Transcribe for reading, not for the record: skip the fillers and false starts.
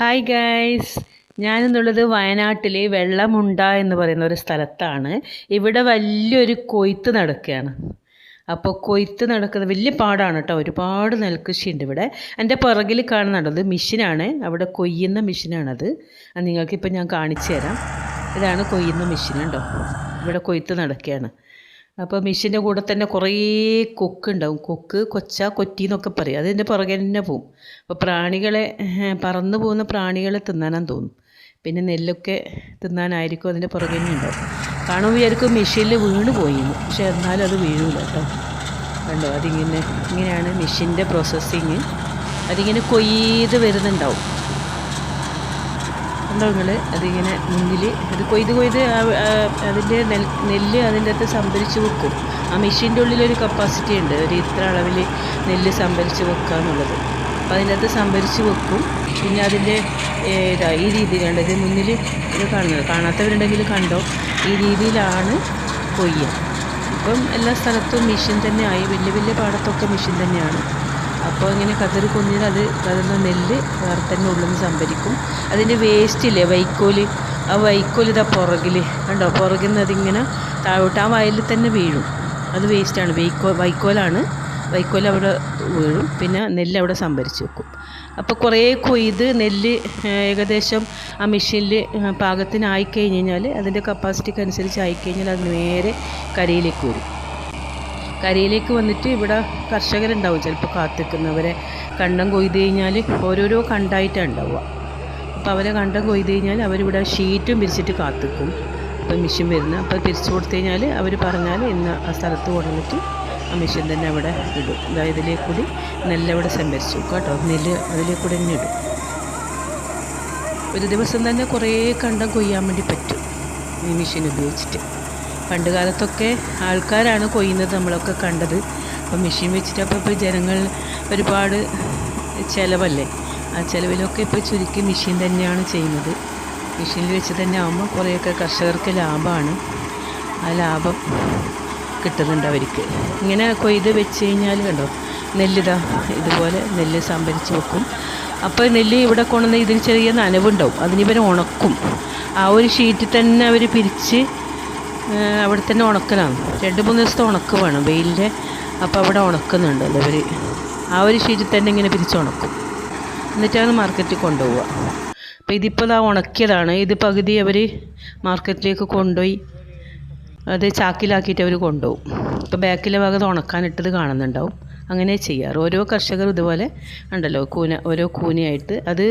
Hi guys, ഞാനിന്നുള്ളത് വയനാട്ടിലെ വെള്ളമുണ്ട എന്ന് പറയുന്ന ഒരു സ്ഥലത്താണ്. ഇവിടെ വലിയൊരു കൊയ്ത്ത് നടക്കുകയാണ്. അപ്പോൾ കൊയ്ത്ത് നടക്കുന്നത് വലിയ പാടാണ് കേട്ടോ. ഒരുപാട് നെൽകൃഷിയുണ്ട് ഇവിടെ. എൻ്റെ പുറകിൽ കാണുന്നുണ്ടത് മെഷീനാണ്, അവിടെ കൊയ്യുന്ന മെഷീനാണത്. അത് നിങ്ങൾക്കിപ്പോൾ ഞാൻ കാണിച്ചു തരാം. ഇതാണ് കൊയ്യുന്ന മെഷീൻ ഉണ്ടോ. ഇവിടെ കൊയ്ത്ത് നടക്കുകയാണ്. അപ്പോൾ മെഷീൻ്റെ കൂടെ തന്നെ കുറേ കൊക്ക് ഉണ്ടാവും. കൊക്ക്, കൊച്ച, കൊറ്റി എന്നൊക്കെ പറയും. അതിൻ്റെ പുറകെ തന്നെ പോവും. അപ്പോൾ പ്രാണികളെ, പറന്നു പോകുന്ന പ്രാണികളെ തിന്നാനാന്ന് തോന്നും. പിന്നെ നെല്ലൊക്കെ തിന്നാനായിരിക്കും അതിൻ്റെ പുറകെ തന്നെ ഉണ്ടാവും. കാണുമ്പോൾ വിചാരിക്കും മെഷീനിൽ വീണ് പോയിന്ന്, പക്ഷേ എന്നാലും അത് വീഴില്ല കേട്ടോ. കണ്ടോ, ഇങ്ങനെയാണ് മെഷീൻ്റെ പ്രോസസ്സിങ്. അതിങ്ങനെ കൊയ്ത് വരുന്നുണ്ടാവും. കണ്ടോ നിങ്ങൾ, അതിങ്ങനെ മുന്നിൽ അത് കൊയ്ത് അതിൻ്റെ നെല്ല് അതിൻ്റെ അകത്ത് സംഭരിച്ച് വെക്കും. ആ മെഷീൻ്റെ ഉള്ളിലൊരു കപ്പാസിറ്റി ഉണ്ട്, ഒരു ഇത്ര അളവിൽ നെല്ല് സംഭരിച്ച് വെക്കുക എന്നുള്ളത്. അപ്പോൾ അതിൻ്റെ അകത്ത് സംഭരിച്ച് വെക്കും. പിന്നെ അതിൻ്റെ ഈ രീതിയിലാണ് ഇത് മുന്നിൽ ഇത് കാണുന്നത്. കാണാത്തവരുണ്ടെങ്കിൽ കണ്ടോ, ഈ രീതിയിലാണ് കൊയ്യുക. ഇപ്പം എല്ലാ സ്ഥലത്തും മെഷീൻ തന്നെ ആയി. വലിയ വലിയ പാടത്തൊക്കെ മെഷീൻ തന്നെയാണ്. അപ്പോൾ ഇങ്ങനെ കതിർ കൊന്നിട്ട് അതിൽ നെല്ല് വേറെ തന്നെ ഉള്ളിൽ നിന്ന് സംഭരിക്കും. അതിൻ്റെ വേസ്റ്റില്ലേ, വൈക്കോല്, ആ വൈക്കോൽ ഇതാ പുറകിൽ കണ്ടോ, പുറകിൽ നിന്ന് അതിങ്ങനെ താഴോട്ട് ആ വയലിൽ തന്നെ വീഴും. അത് വേസ്റ്റാണ്, വൈക്കോലാണ്. വൈക്കോൽ അവിടെ വീഴും. പിന്നെ നെല്ല് അവിടെ സംഭരിച്ച് വെക്കും. അപ്പോൾ കുറേ കൊയ്ത് നെല്ല് ഏകദേശം ആ മെഷീനിൽ പാകത്തിനായിക്കഴിഞ്ഞ് കഴിഞ്ഞാൽ, അതിൻ്റെ കപ്പാസിറ്റിക്ക് അനുസരിച്ച് ആയിക്കഴിഞ്ഞാൽ അത് നേരെ കരയിലേക്ക് വരും. കരയിലേക്ക് വന്നിട്ട് ഇവിടെ കർഷകരുണ്ടാവും, ചിലപ്പോൾ കാത്തിക്കുന്നവരെ. കണ്ടം കൊയ്ത് കഴിഞ്ഞാൽ ഓരോരോ കണ്ടായിട്ടാണ് ഉണ്ടാവുക. അപ്പോൾ അവരെ കണ്ടം കൊയ്ത് കഴിഞ്ഞാൽ അവരിവിടെ ഷീറ്റും പിരിച്ചിട്ട് കാത്തിക്കും. അപ്പോൾ മെഷീൻ വരുന്നത്, അപ്പോൾ പിരിച്ചു കൊടുത്തു കഴിഞ്ഞാൽ അവർ പറഞ്ഞാൽ ഇന്ന് ആ സ്ഥലത്ത് കൊണ്ടുവന്നിട്ട് ആ മെഷീൻ തന്നെ അവിടെ ഇടും. അതായത് ഇതിലേക്ക് കൂടി നെല്ലവിടെ സംഭരിച്ചു വെക്കും കേട്ടോ. നെല്ല് അതിലേക്ക് കൂടി തന്നെ ഇടും. ഒരു ദിവസം തന്നെ കുറേ കണ്ടം കൊയ്യാൻ വേണ്ടി പറ്റും ഈ മെഷീൻ ഉപയോഗിച്ചിട്ട്. പണ്ട് കാലത്തൊക്കെ ആൾക്കാരാണ് കൊയ്യുന്നത്, നമ്മളൊക്കെ കണ്ടത്. അപ്പോൾ മെഷീൻ വെച്ചിട്ട് അപ്പോൾ ജനങ്ങൾ ഒരുപാട് ചിലവല്ലേ, ആ ചിലവിലൊക്കെ ഇപ്പോൾ ചുരുക്കി മെഷീൻ തന്നെയാണ് ചെയ്യുന്നത്. മെഷീനിൽ വെച്ച് തന്നെ ആകുമ്പോൾ കുറേയൊക്കെ കർഷകർക്ക് ലാഭമാണ്. ആ ലാഭം കിട്ടുന്നുണ്ട് അവർക്ക്. ഇങ്ങനെ കൊയ്ത് വെച്ച് കഴിഞ്ഞാൽ കണ്ടോ, നെല്ലിതാ ഇതുപോലെ നെല്ല് സംഭരിച്ച് വെക്കും. അപ്പോൾ നെല്ല് ഇവിടെ കൊണ്ടുവന്ന് ഇതിന് ചെറിയ നനവുണ്ടാവും, അതിനിവർ ഉണക്കും. ആ ഒരു ഷീറ്റിൽ തന്നെ അവർ പിരിച്ച് അവിടെ തന്നെ ഉണക്കലാണ്. 2-3 ദിവസത്തെ ഉണക്ക് വേണം വെയിലിൻ്റെ. അപ്പോൾ അവിടെ ഉണക്കുന്നുണ്ടല്ലോ അവർ. ആ ഒരു ഷീറ്റിൽ തന്നെ ഇങ്ങനെ പിരിച്ച് ഉണക്കും. എന്നിട്ടാണ് മാർക്കറ്റിൽ കൊണ്ടുപോവുക. അപ്പോൾ ഇതിപ്പോൾ ഇതാ ഉണക്കിയതാണ്. ഇത് പകുതി അവർ മാർക്കറ്റിലേക്ക് കൊണ്ടുപോയി അത് ചാക്കിലാക്കിയിട്ട് അവർ കൊണ്ടുപോകും. ഇപ്പോൾ ബാക്കിലെ ഭാഗത്ത് ഉണക്കാനിട്ടത് കാണുന്നുണ്ടാവും. അങ്ങനെ ചെയ്യാറ് ഓരോ കർഷകർ ഇതുപോലെ ഉണ്ടല്ലോ, ഓരോ കൂനയായിട്ട് അത്